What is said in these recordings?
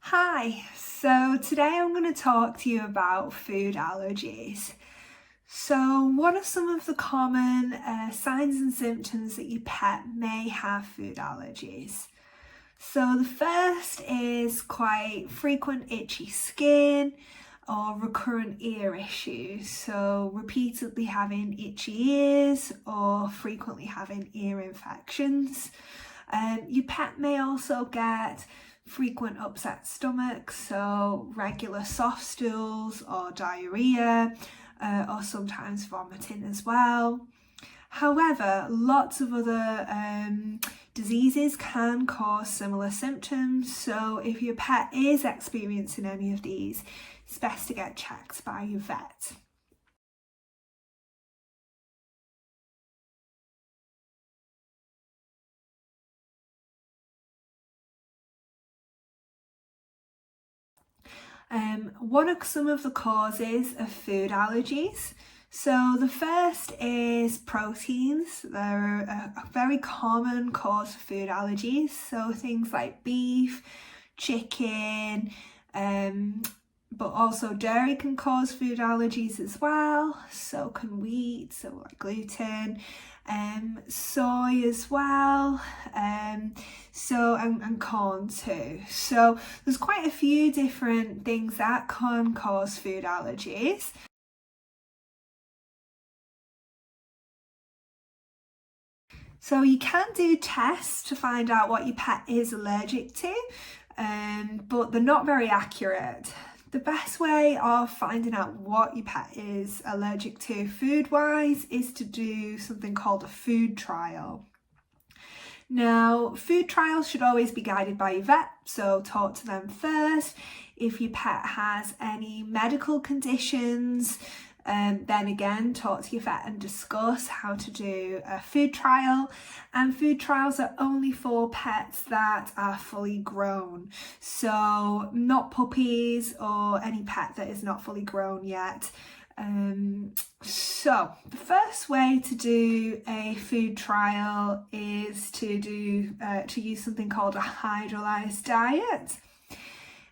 Hi, so today I'm going to talk to you about food allergies. So, what are some of the common signs and symptoms that your pet may have food allergies? So, the first is quite frequent itchy skin or recurrent ear issues. So, repeatedly having itchy ears or frequently having ear infections. Your pet may also get frequent upset stomachs, so regular soft stools or diarrhea, or sometimes vomiting as well. However, lots of other diseases can cause similar symptoms, so if your pet is experiencing any of these, it's best to get checked by your vet. What are some of the causes of food allergies? So the first is proteins. They're a very common cause for food allergies. So things like beef, chicken, but also dairy can cause food allergies as well. So can wheat, so like gluten, soy as well, and corn too. So there's quite a few different things that can cause food allergies. So you can do tests to find out what your pet is allergic to, but they're not very accurate. The best way of finding out what your pet is allergic to food-wise is to do something called a food trial. Now, food trials should always be guided by your vet, so talk to them first. If your pet has any medical conditions, then again, talk to your vet and discuss how to do a food trial. And food trials are only for pets that are fully grown. So not puppies or any pet that is not fully grown yet. So the first way to do a food trial is to use something called a hydrolyzed diet.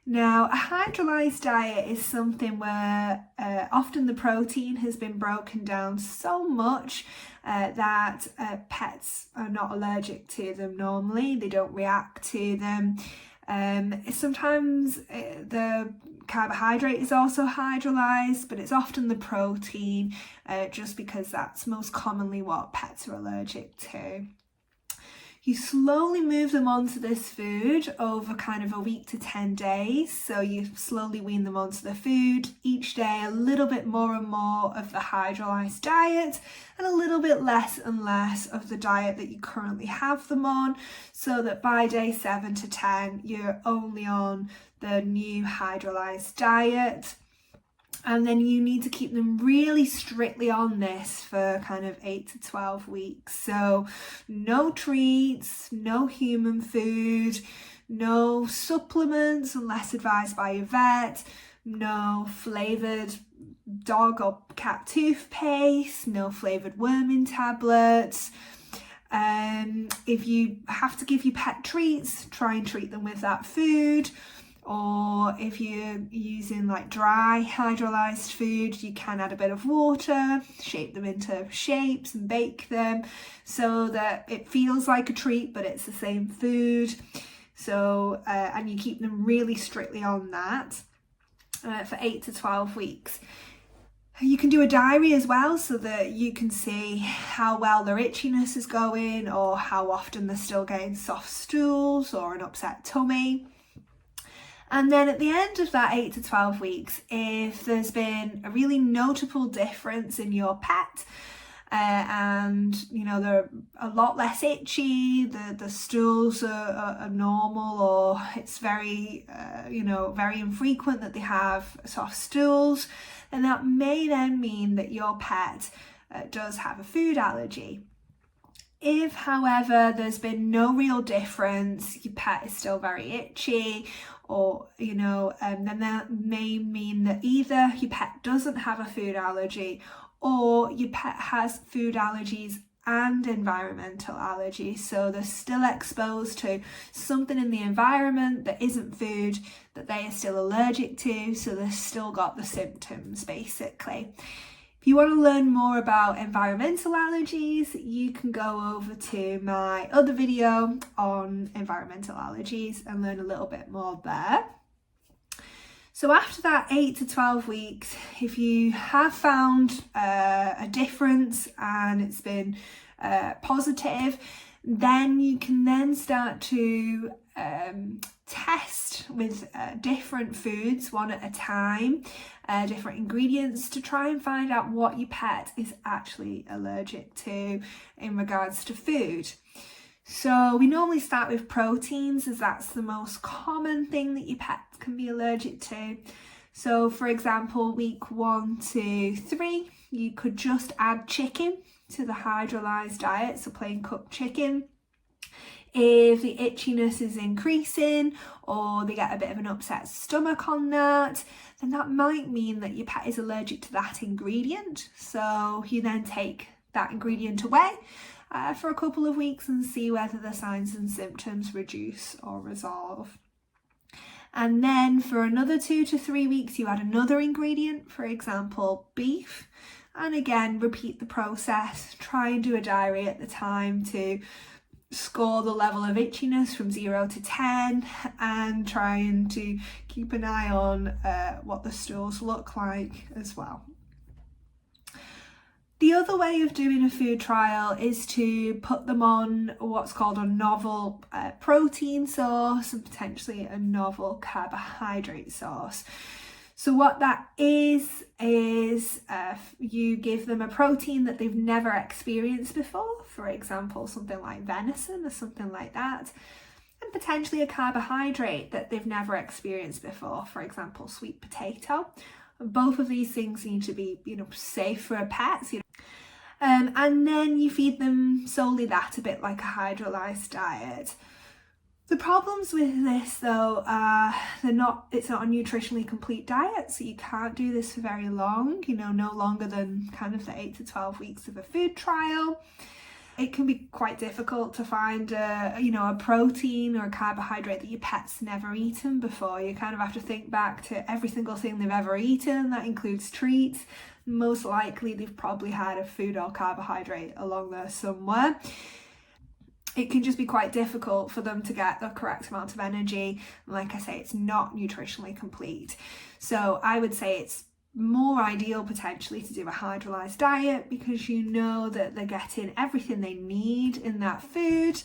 Now, a hydrolyzed diet is something where often the protein has been broken down so much that pets are not allergic to them normally. They don't react to them. Sometimes the carbohydrate is also hydrolyzed, but it's often the protein just because that's most commonly what pets are allergic to. You slowly move them onto this food over kind of a week to 10 days. So you slowly wean them onto the food each day, a little bit more and more of the hydrolyzed diet and a little bit less and less of the diet that you currently have them on, so that by day 7 to 10, you're only on the new hydrolyzed diet. And then you need to keep them really strictly on this for kind of 8 to 12 weeks. So no treats, no human food, no supplements unless advised by your vet, no flavoured dog or cat toothpaste, no flavoured worming tablets. If you have to give your pet treats, try and treat them with that food. Or if you're using like dry hydrolyzed food, you can add a bit of water, shape them into shapes and bake them so that it feels like a treat, but it's the same food. So, and you keep them really strictly on that for 8 to 12 weeks. You can do a diary as well so that you can see how well their itchiness is going or how often they're still getting soft stools or an upset tummy. And then at the end of that 8 to 12 weeks, if there's been a really notable difference in your pet, and they're a lot less itchy, the stools are normal, or it's very very infrequent that they have soft stools, then that may then mean that your pet does have a food allergy. If, however, there's been no real difference, your pet is still very itchy, or then that may mean that either your pet doesn't have a food allergy or your pet has food allergies and environmental allergies. So they're still exposed to something in the environment that isn't food that they are still allergic to, so they've still got the symptoms basically. If you want to learn more about environmental allergies, you can go over to my other video on environmental allergies and learn a little bit more there. So after that 8 to 12 weeks, if you have found a difference and it's been positive, then you can then start to test with different foods one at a time, different ingredients, to try and find out what your pet is actually allergic to in regards to food. So we normally start with proteins, as that's the most common thing that your pet can be allergic to. So for example, week 1 to 3, you could just add chicken to the hydrolyzed diet, so plain cooked chicken. If the itchiness is increasing or they get a bit of an upset stomach on that, then that might mean that your pet is allergic to that ingredient. So you then take that ingredient away for a couple of weeks and see whether the signs and symptoms reduce or resolve. And then for another 2 to 3 weeks, you add another ingredient, for example, beef. And again, repeat the process. Try and do a diary at the time to score the level of itchiness from 0 to 10 and trying to keep an eye on what the stools look like as well. The other way of doing a food trial is to put them on what's called a novel protein source and potentially a novel carbohydrate source. So what that is you give them a protein that they've never experienced before, for example, something like venison or something like that, and potentially a carbohydrate that they've never experienced before, for example, sweet potato. Both of these things need to be, safe for a pet. And then you feed them solely that, a bit like a hydrolyzed diet. The problems with this though are it's not a nutritionally complete diet, so you can't do this for very long, no longer than kind of the 8 to 12 weeks of a food trial. It can be quite difficult to find a protein or a carbohydrate that your pet's never eaten before. You kind of have to think back to every single thing they've ever eaten. That includes treats. Most likely they've probably had a food or carbohydrate along there somewhere. It can just be quite difficult for them to get the correct amount of energy. Like I say, it's not nutritionally complete. So I would say it's more ideal potentially to do a hydrolyzed diet, because you know that they're getting everything they need in that food,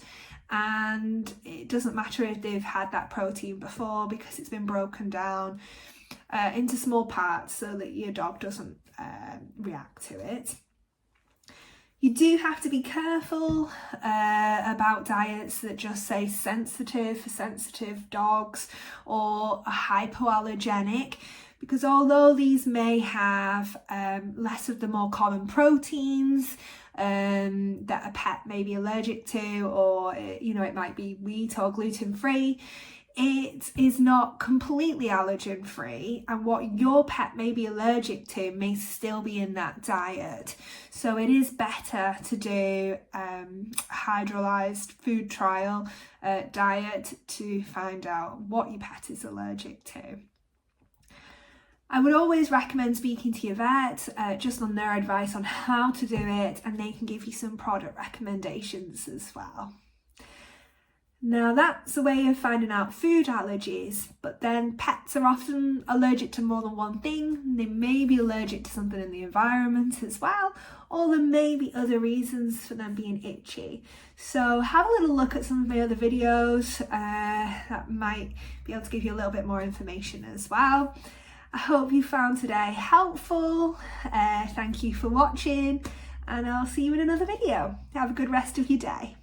and it doesn't matter if they've had that protein before, because it's been broken down into small parts so that your dog doesn't react to it. You do have to be careful about diets that just say sensitive for sensitive dogs or hypoallergenic, because although these may have less of the more common proteins that a pet may be allergic to, or it might be wheat or gluten-free, it is not completely allergen free, and what your pet may be allergic to may still be in that diet. So it is better to do hydrolyzed food trial diet to find out what your pet is allergic to. I would always recommend speaking to your vet just on their advice on how to do it, and they can give you some product recommendations as well. Now that's a way of finding out food allergies, but then pets are often allergic to more than one thing. They may be allergic to something in the environment as well, or there may be other reasons for them being itchy. So have a little look at some of my other videos that might be able to give you a little bit more information as well. I hope you found today helpful. Thank you for watching, and I'll see you in another video. Have a good rest of your day.